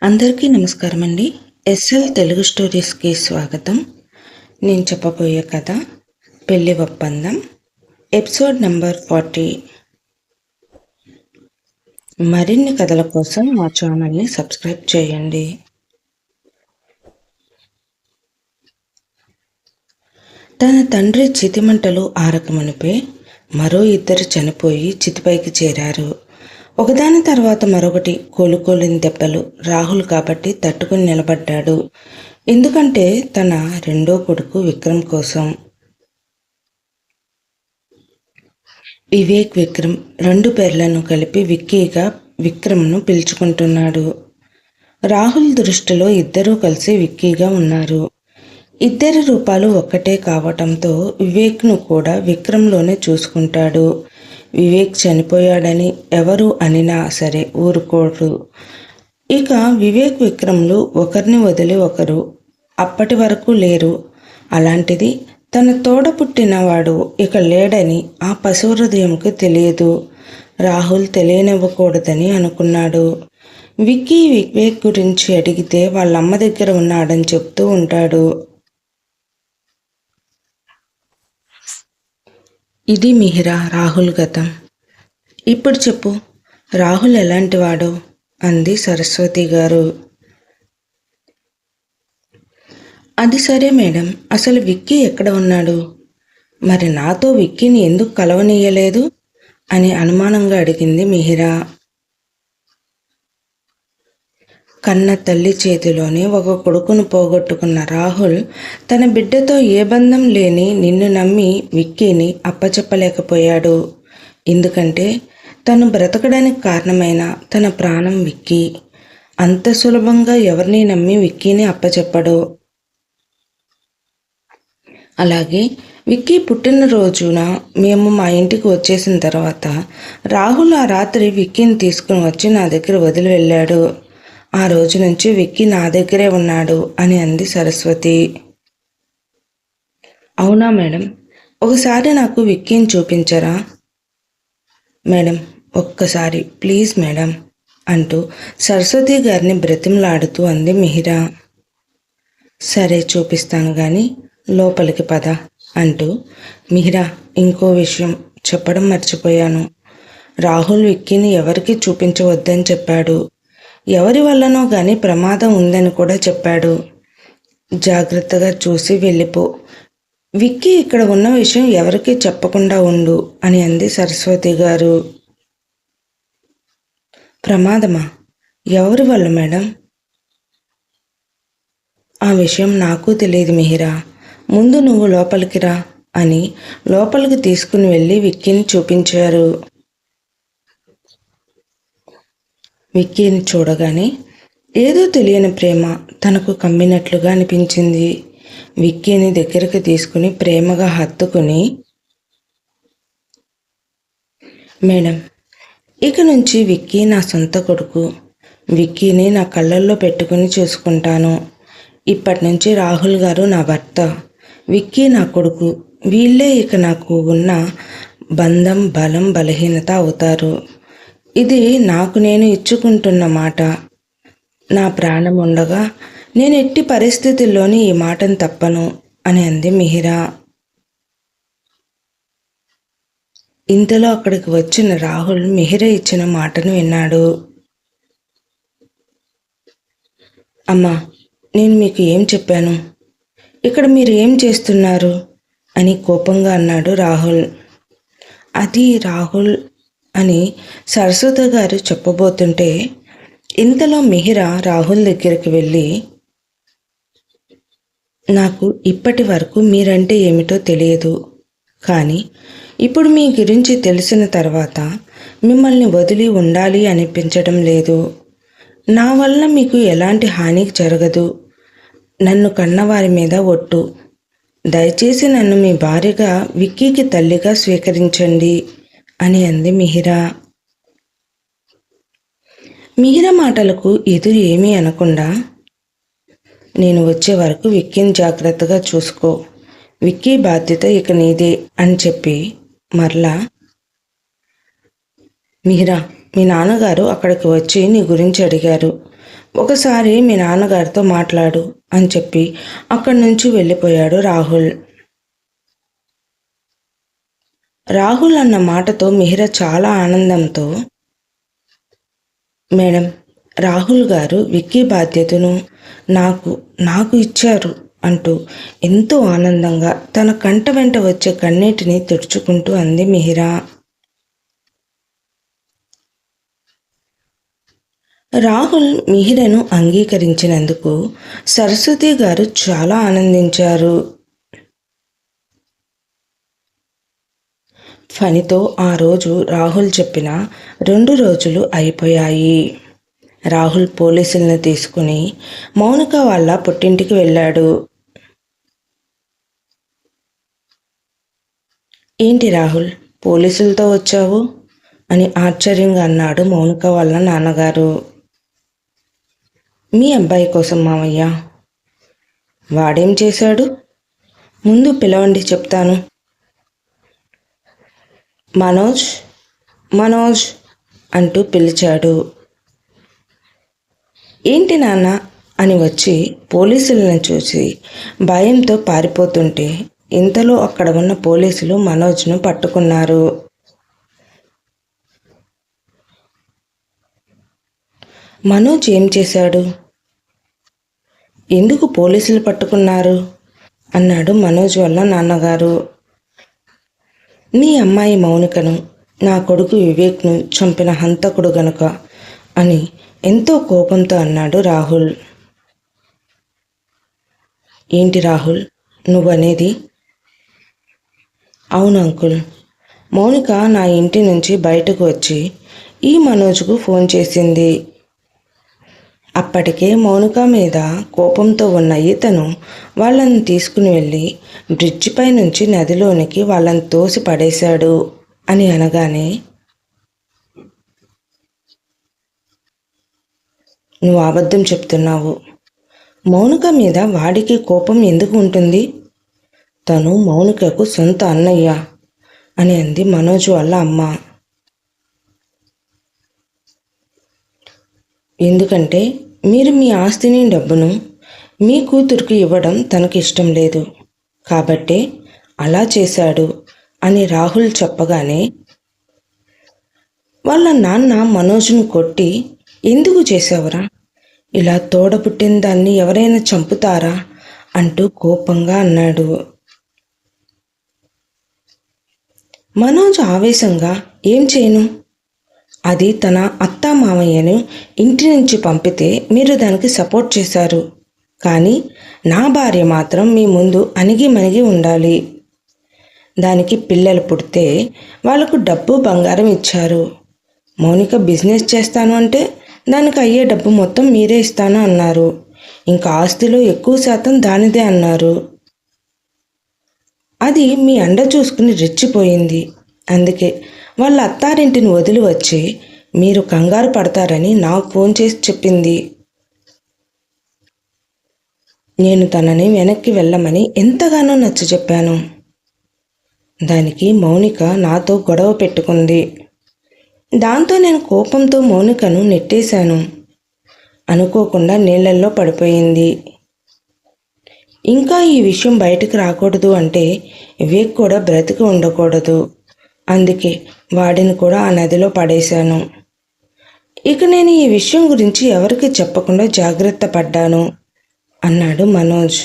అందరికీ నమస్కారం అండి. ఎస్ఎల్ తెలుగు స్టోరీస్కి స్వాగతం. నేను చెప్పబోయే కథ పెళ్లి ఒప్పందం, ఎపిసోడ్ నంబర్ 40. మరిన్ని కథల కోసం మా ఛానల్ని సబ్స్క్రైబ్ చేయండి. తన తండ్రి చితిమంటలు ఆరకమునిపే మరో ఇద్దరు చనిపోయి చితిపైకి చేరారు. ఒకదాని తర్వాత మరొకటి కోలుకోలేని దెబ్బలు. రాహుల్ కాబట్టి తట్టుకుని నిలబడ్డాడు. ఎందుకంటే తన రెండో కొడుకు విక్రమ్ కోసం. విక్రమ్ రెండు పేర్లను కలిపి విక్కీగా విక్రమ్ను పిలుచుకుంటున్నాడు. రాహుల్ దృష్టిలో ఇద్దరూ కలిసి విక్కీగా ఉన్నారు. ఇద్దరి రూపాలు ఒక్కటే కావటంతో వివేక్ను కూడా విక్రమ్లోనే చూసుకుంటాడు. వివేక్ చనిపోయాడని ఎవరు అనినా సరే ఊరుకోడు. ఇక వివేక్ విక్రమ్లు ఒకరిని వదిలి ఒకరు అప్పటి వరకు లేరు. అలాంటిది తన తోడ పుట్టినవాడు ఇక లేడని ఆ పశుహృదయంకు తెలియదు. రాహుల్ తెలియనివ్వకూడదని అనుకున్నాడు. విక్కీ వివేక్ గురించి అడిగితే వాళ్ళమ్మ దగ్గర ఉన్నాడని చెప్తూ ఉంటాడు. ఇది మిహిరా రాహుల్ గతం. ఇప్పుడు చెప్పు, రాహుల్ ఎలాంటివాడో అంది సరస్వతి గారు. అది సరే మేడం, అసలు విక్కీ ఎక్కడ ఉన్నాడు? మరి నాతో విక్కీని ఎందుకు కలవనీయలేదు అని అనుమానంగా అడిగింది మిహిరా. కన్న తల్లి చేతిలోనే ఒక కొడుకును పోగొట్టుకున్న రాహుల్ తన బిడ్డతో ఏ బంధం లేని నిన్ను నమ్మి విక్కీని అప్పచెప్పలేకపోయాడు. ఎందుకంటే తను బ్రతకడానికి కారణమైన తన ప్రాణం విక్కీ. అంత సులభంగా ఎవరిని నమ్మి విక్కీని అప్పచెప్పడు. అలాగే విక్కీ పుట్టినరోజున మేము మా ఇంటికి వచ్చేసిన తర్వాత రాహుల్ ఆ రాత్రి విక్కీని తీసుకుని వచ్చి నా దగ్గర వదిలి వెళ్ళాడు. ఆ రోజు నుంచి విక్కీ నా దగ్గరే ఉన్నాడు అని అంది సరస్వతి. అవునా మేడం, ఒకసారి నాకు విక్కీని చూపించరా? మేడం, ఒక్కసారి ప్లీజ్ మేడం అంటూ సరస్వతి గారిని బ్రతిమలాడుతూ అంది మిహిరా. సరే చూపిస్తాను కానీ లోపలికి పద అంటూ మిహిరా ఇంకో విషయం చెప్పడం మర్చిపోయాను. రాహుల్ విక్కీని ఎవరికి చూపించవద్దని చెప్పాడు. ఎవరి వల్లనో గాని ప్రమాదం ఉందని కూడా చెప్పాడు. జాగ్రత్తగా చూసి వెళ్ళిపో. విక్కీ ఇక్కడ ఉన్న విషయం ఎవరికీ చెప్పకుండా ఉండు అని అంది సరస్వతి గారు. ప్రమాదమా? ఎవరి వల్ల మేడం? ఆ విషయం నాకు తెలియదు మిహిరా. ముందు నువ్వు లోపలికి రా అని లోపలికి తీసుకుని వెళ్ళి విక్కీని చూపించారు. విక్కీని చూడగానే ఏదో తెలియని ప్రేమ తనకు కమ్మినట్లుగా అనిపించింది. విక్కీని దగ్గరికి తీసుకుని ప్రేమగా హత్తుకుని, మేడం, ఇక నుంచి విక్కీ నా సొంత కొడుకు. విక్కీని నా కళ్ళల్లో పెట్టుకుని చూసుకుంటాను. ఇప్పటి నుంచి రాహుల్ గారు నా భర్త, విక్కీ నా కొడుకు. వీళ్ళే ఇక నాకు ఉన్న బంధం, బలం, బలహీనత అవుతారు. ఇది నాకు నేను ఇచ్చుకుంటున్న మాట. నా ప్రాణం ఉండగా నేను ఎట్టి పరిస్థితుల్లోని ఈ మాటను తప్పను అని అంది మిహిరా. ఇంతలో అక్కడికి వచ్చిన రాహుల్ మిహిరా ఇచ్చిన మాటను విన్నాడు. అమ్మా, నేను మీకు ఏం చెప్పాను? ఇక్కడ మీరు ఏం చేస్తున్నారు అని కోపంగా అన్నాడు రాహుల్. అది రాహుల్ అని సరస్వతి గారు చెప్పబోతుంటే ఇంతలో మిహిరా రాహుల్ దగ్గరికి వెళ్ళి, నాకు ఇప్పటి వరకు మీరంటే ఏమిటో తెలియదు, కానీ ఇప్పుడు మీ గురించి తెలిసిన తర్వాత మిమ్మల్ని వదిలి ఉండాలి అనిపించడం లేదు. నా వల్ల మీకు ఎలాంటి హాని జరగదు. నన్ను కన్నవారి మీద ఒట్టు. దయచేసి నన్ను మీ భార్యగా, విక్కీకి తల్లిగా స్వీకరించండి అని అంది మిహిరా. మిహిరా మాటలకు ఎదురు ఏమీ అనకుండా, నేను వచ్చే వరకు విక్కీని జాగ్రత్తగా చూసుకో. విక్కీ బాధ్యత ఇక నీదే అని చెప్పి మరలా, మిహిరా, మీ నాన్నగారు అక్కడికి వచ్చి నీ గురించి అడిగారు. ఒకసారి మీ నాన్నగారితో మాట్లాడు అని చెప్పి అక్కడి నుంచి వెళ్ళిపోయాడు రాహుల్. రాహుల్ అన్న మాటతో మిహిర చాలా ఆనందంతో, మేడం, రాహుల్ గారు విక్కీ బాధ్యతను నాకు నాకు ఇచ్చారు అంటూ ఎంతో ఆనందంగా తన కంట వెంట వచ్చే కన్నీటిని తుడుచుకుంటూ అంది మిహిర. రాహుల్ మిహిరను అంగీకరించినందుకు సరస్వతి గారు చాలా ఆనందించారు. ఫణితో ఆ రోజు రాహుల్ చెప్పిన 2 రోజులు అయిపోయాయి. రాహుల్ పోలీసులను తీసుకుని మౌనిక వాళ్ళ పుట్టింటికి వెళ్ళాడు. ఏంటి రాహుల్, పోలీసులతో వచ్చావు అని ఆశ్చర్యంగా అన్నాడు మౌనిక వాళ్ళ నాన్నగారు. మీ అబ్బాయి కోసం మావయ్య. వాడేం చేశాడు? ముందు పిలవండి చెప్తాను. మనోజ్, మనోజ్ అంటూ పిలిచాడు. ఏంటి నాన్న అని వచ్చి పోలీసులను చూసి భయంతో పారిపోతుంటే ఇంతలో అక్కడ ఉన్న పోలీసులు మనోజ్ను పట్టుకున్నారు. మనోజ్ ఏం చేశాడు? ఎందుకు పోలీసులు పట్టుకున్నారు అన్నాడు మనోజ్ వల్ల నాన్నగారు. నీ అమ్మాయి మౌనికను నా కొడుకు వివేక్ను చంపిన హంతకుడు గనుక అని ఎంతో కోపంతో అన్నాడు రాహుల్. ఏంటి రాహుల్ నువ్వనేది? అవును అంకుల్, మౌనిక నా ఇంటి నుంచి బయటకు వచ్చి ఈ మనోజ్కు ఫోన్ చేసింది. అప్పటికే మౌనిక మీద కోపంతో ఉన్న ఇతను వాళ్ళని తీసుకుని వెళ్ళి బ్రిడ్జిపై నుంచి నదిలోనికి వాళ్ళని తోసి పడేశాడు అని అనగానే, నువ్వు అబద్ధం చెప్తున్నావు. మౌనిక మీద వాడికి కోపం ఎందుకు ఉంటుంది? తను మౌనికకు సొంత అన్నయ్య అని అంది మనోజ్ వాళ్ళ అమ్మ. ఎందుకంటే మీరు మీ ఆస్తిని డబ్బును మీ కూతురికి ఇవ్వడం తనకి ఇష్టం లేదు కాబట్టే అలా చేశాడు అని రాహుల్ చెప్పగానే, వాళ్ళ నాన్న మనోజ్ను కొట్టి ఎందుకు చేసావురా, ఇలా తోడబుట్టిన దాన్ని ఎవరైనా చంపుతారా అంటూ కోపంగా అన్నాడు. మనోజ్ ఆవేశంగా, ఏం చేయను, అది తన అత్తా మామయ్యను ఇంటి నుంచి పంపితే మీరు దానికి సపోర్ట్ చేశారు. కానీ నా భార్య మాత్రం మీ ముందు అణిగి మణిగి ఉండాలి. దానికి పిల్లలు పుడితే వాళ్లకు డబ్బు బంగారం ఇచ్చారు. మౌనిక బిజినెస్ చేస్తాను అంటే దానికి అయ్యే డబ్బు మొత్తం మీరే ఇస్తాను అన్నారు. ఇంకా ఆస్తిలో ఎక్కువ శాతం దానిదే అన్నారు. అది మీ అండ చూసుకుని రెచ్చిపోయింది. అందుకే వాళ్ళ అత్తారింటిని వదిలి వచ్చి మీరు కంగారు పడతారని నాకు ఫోన్ చేసి చెప్పింది. నేను తనని వెనక్కి వెళ్ళమని ఎంతగానో నచ్చ చెప్పాను. దానికి మౌనిక నాతో గొడవ పెట్టుకుంది. దాంతో నేను కోపంతో మౌనికను నెట్టేశాను. అనుకోకుండా నీళ్ళల్లో పడిపోయింది. ఇంకా ఈ విషయం బయటకు రాకూడదు అంటే వివేక్ కూడా బ్రతికి ఉండకూడదు. అందుకే వాడిని కూడా ఆ నదిలో పడేశాను. ఇక నేను ఈ విషయం గురించి ఎవరికి చెప్పకుండా జాగ్రత్త పడ్డాను అన్నాడు మనోజ్.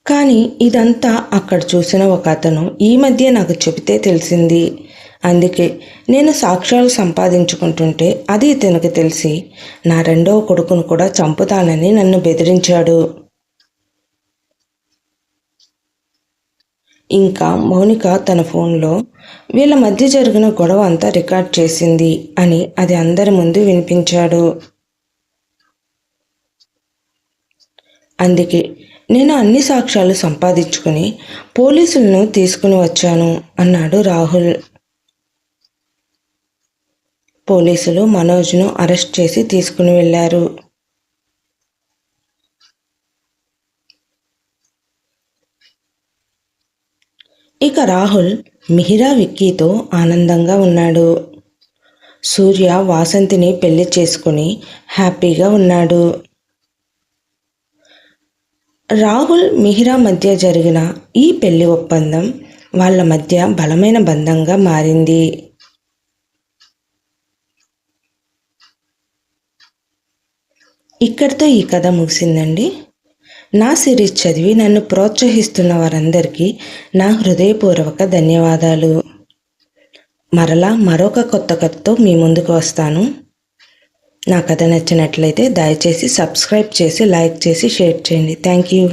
కానీ ఇదంతా అక్కడ చూసిన ఒక అతను ఈ మధ్య నాకు చెబితే తెలిసింది. అందుకే నేను సాక్ష్యాలు సంపాదించుకుంటుంటే అది ఇతనికి తెలిసి నా 2వ కొడుకును కూడా చంపుతానని నన్ను బెదిరించాడు. ఇంకా మౌనిక తన ఫోన్లో వీళ్ళ మధ్య జరిగిన గొడవ అంతా రికార్డ్ చేసింది అని అది అందరి ముందు వినిపించాడు. అందుకే నేను అన్ని సాక్ష్యాలు సంపాదించుకుని పోలీసులను తీసుకుని వచ్చాను అన్నాడు రాహుల్. పోలీసులు మనోజ్ను అరెస్ట్ చేసి తీసుకుని వెళ్ళారు. ఇక రాహుల్ మిహిరా విక్కీతో ఆనందంగా ఉన్నాడు. సూర్య వాసంతిని పెళ్లి చేసుకుని హ్యాపీగా ఉన్నాడు. రాహుల్, మిహిరా మధ్య జరిగిన ఈ పెళ్లి ఒప్పందం వాళ్ళ మధ్య బలమైన బంధంగా మారింది. ఇక్కడితో ఈ కథ ముగిసిందండి. నా సిరీస్ చదివి నన్ను ప్రోత్సహిస్తున్న వారందరికీ నా హృదయపూర్వక ధన్యవాదాలు. మరలా మరొక కొత్త కథతో మీ ముందుకు వస్తాను. నా కథ నచ్చినట్లయితే దయచేసి సబ్స్క్రైబ్ చేసి, లైక్ చేసి, షేర్ చేయండి. Thank you.